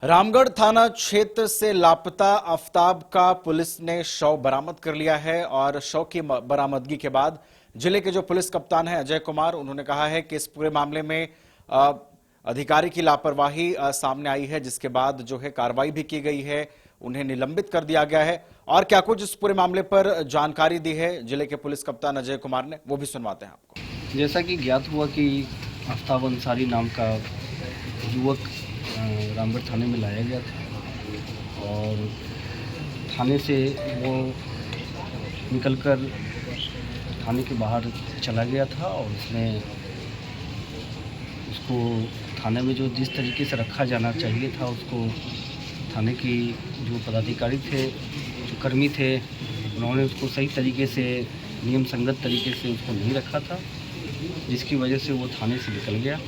रामगढ़ थाना क्षेत्र से लापता आफताब का पुलिस ने शव बरामद कर लिया है और शव की बरामदगी के बाद जिले के जो पुलिस कप्तान हैं अजय कुमार, उन्होंने कहा है कि इस पूरे मामले में अधिकारी की लापरवाही सामने आई है, जिसके बाद जो है कार्रवाई भी की गई है, उन्हें निलंबित कर दिया गया है। और क्या कुछ इस पूरे मामले पर जानकारी दी है जिले के पुलिस कप्तान अजय कुमार ने, वो भी सुनवाते हैं आपको। जैसा कि ज्ञात हुआ कि आफताब अंसारी नाम का युवक रामगढ़ थाने में लाया गया था और थाने से वो निकलकर थाने के बाहर चला गया था और उसको थाने में जो जिस तरीके से रखा जाना चाहिए था, उसको थाने की जो पदाधिकारी थे, जो कर्मी थे, उन्होंने उसको सही तरीके से नियम संगत तरीके से उसको नहीं रखा था, जिसकी वजह से वो थाने से निकल गया।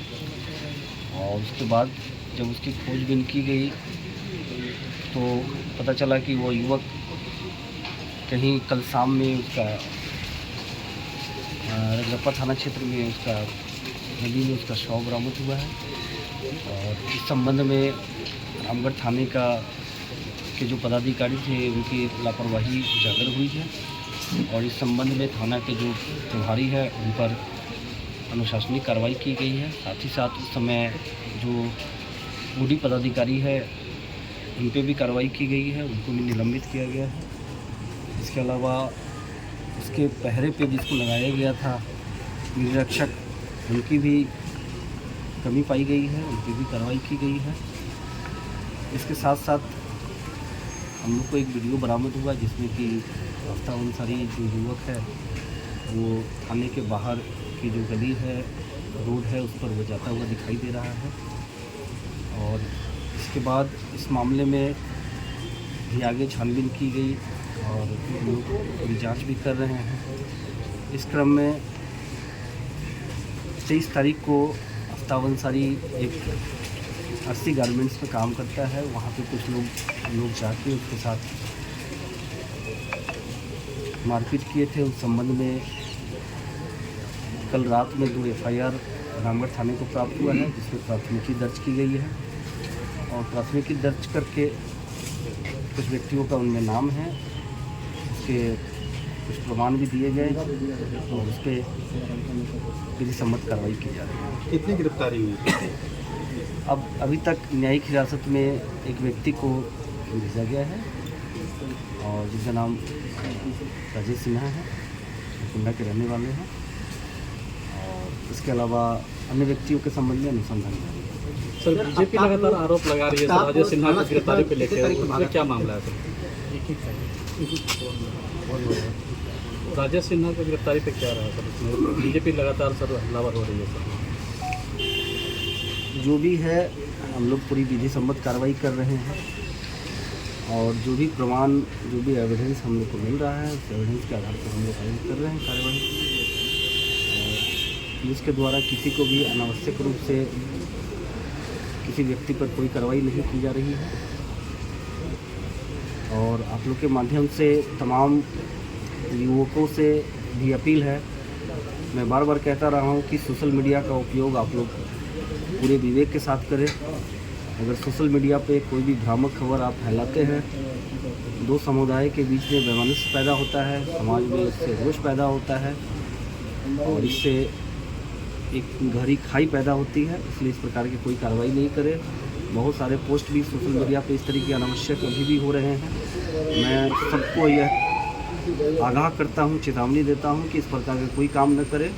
और उसके बाद जब उसकी खोजबीन की गई तो पता चला कि वो युवक कहीं कल शाम में उसका रजरप्पा थाना क्षेत्र में उसका नदी में उसका शव बरामद हुआ है। और इस संबंध में रामगढ़ थाने के जो पदाधिकारी थे, उनकी लापरवाही उजागर हुई है और इस संबंध में थाना के जो प्रभारी है उन पर अनुशासनिक कार्रवाई की गई है। साथ ही साथ उस समय जो बूढ़ी पदाधिकारी है उन पर भी कार्रवाई की गई है, उनको भी निलंबित किया गया है। इसके अलावा उसके पहरे पे जिसको लगाया गया था निरीक्षक, उनकी भी कमी पाई गई है, उन पर भी कार्रवाई की गई है। इसके साथ साथ हम लोग को एक वीडियो बरामद हुआ जिसमें कि आफताब अंसारी जो युवक है वो थाने के बाहर की जो गली है, रोड है, उस पर वो जाता हुआ दिखाई दे रहा है। और इसके बाद इस मामले में भी आगे छानबीन की गई और हम लोग अभी जाँच भी कर रहे हैं। इस क्रम में 23 तारीख को आफताब अंसारी एक आरसी गारमेंट्स पे काम करता है, वहाँ पे कुछ लोग जाके उसके साथ मारपीट किए थे। उस संबंध में कल रात में 2 FIR रामगढ़ थाने को प्राप्त हुआ है, जिसमें प्राथमिकी दर्ज की गई है और प्राथमिकी दर्ज करके कुछ व्यक्तियों का उनमें नाम है, उसके कुछ प्रमाण भी दिए गए और उस पर विधि सम्मत कार्रवाई की जा रही है। कितनी गिरफ्तारी हुई? अब अभी तक न्यायिक हिरासत में एक व्यक्ति को भेजा गया है और जिसका नाम राजेश सिन्हा है, कुंडा के रहने वाले हैं। और इसके अलावा अन्य व्यक्तियों के संबंध में अनुसंधान जारी है। सर, बीजेपी लगातार आरोप लगा रही है सर राजेश सिन्हा की गिरफ्तारी पे लेकर, उसमें क्या मामला है सर? राजेश सिन्हा की गिरफ्तारी पे क्या रहा सर? उसमें बीजेपी लगातार सर हमलावर हो रही है सर। जो भी है हम लोग पूरी विधि सम्मत कार्रवाई कर रहे हैं और जो भी प्रमाण, जो भी एविडेंस हम लोग को मिल रहा है, उस एविडेंस के आधार पर हम लोग आगे कर रहे हैं कार्रवाई। पुलिस के द्वारा किसी को भी अनावश्यक रूप से किसी व्यक्ति पर कोई कार्रवाई नहीं की जा रही है। और आप लोग के माध्यम से तमाम युवकों से भी अपील है, मैं बार बार कहता रहा हूँ कि सोशल मीडिया का उपयोग आप लोग पूरे विवेक के साथ करें। अगर सोशल मीडिया पे कोई भी भ्रामक खबर आप फैलाते हैं, दो समुदाय के बीच में वैमनस्य पैदा होता है, समाज में इससे रोष पैदा होता है और इससे एक गहरी खाई पैदा होती है। इसलिए इस प्रकार की कोई कार्रवाई नहीं करें। बहुत सारे पोस्ट भी सोशल मीडिया पे इस तरीके अनावश्यक अभी भी हो रहे हैं। मैं सबको यह आगाह करता हूँ, चेतावनी देता हूँ कि इस प्रकार का कोई काम न करें,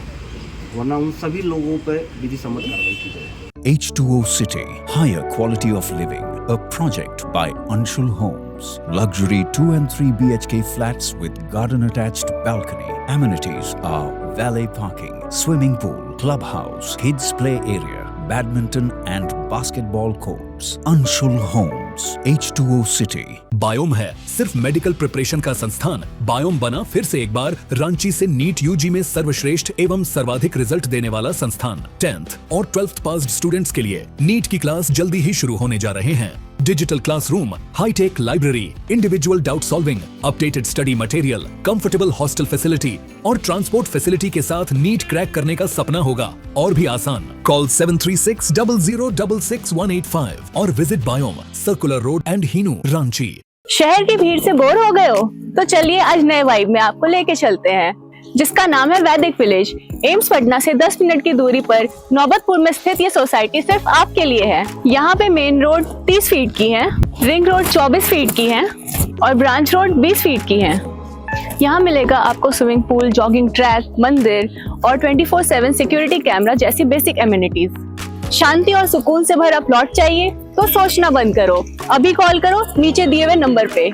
वरना उन सभी लोगों पर विधि सम्मत कार्रवाई की जाए। H2O City, higher quality of living, a project by Anshul Homes. Luxury 2 and 3 BHK flats with garden attached balcony. Amenities are valet parking, swimming pool, clubhouse, kids play area, badminton and basketball courts. Anshul Homes, H2O City. Biome है सिर्फ medical preparation का संस्थान। Biome बना फिर से एक बार रांची से NEET UG में सर्वश्रेष्ठ एवं सर्वाधिक रिजल्ट देने वाला संस्थान। 10th और 12th पास्ड स्टूडेंट्स के लिए नीट की क्लास जल्दी ही शुरू होने जा रहे हैं। Digital classroom, hi tech library, individual doubt solving, updated study material, comfortable hostel facility और ट्रांसपोर्ट फैसिलिटी के साथ नीट क्रैक करने का सपना होगा और भी आसान। कॉल 7360066185 और visit Biome, circular road and Hinoo, Ranchi. शहर की भीड़ से बोर हो गए हो? तो चलिए आज नए वाइब में आपको लेके चलते हैं, जिसका नाम है वैदिक विलेज। एम्स पटना से 10 मिनट की दूरी पर नौबतपुर में स्थित ये सोसाइटी सिर्फ आपके लिए है। यहाँ पे मेन रोड 30 फीट की है, रिंग रोड 24 फीट की है और ब्रांच रोड 20 फीट की है। यहाँ मिलेगा आपको स्विमिंग पूल, जॉगिंग ट्रैक, मंदिर और 24/7 सिक्योरिटी कैमरा जैसी बेसिक एमिनिटीज। शांति और सुकून से भरा प्लॉट चाहिए तो सोचना बंद करो, अभी कॉल करो नीचे दिए हुए नंबर पे।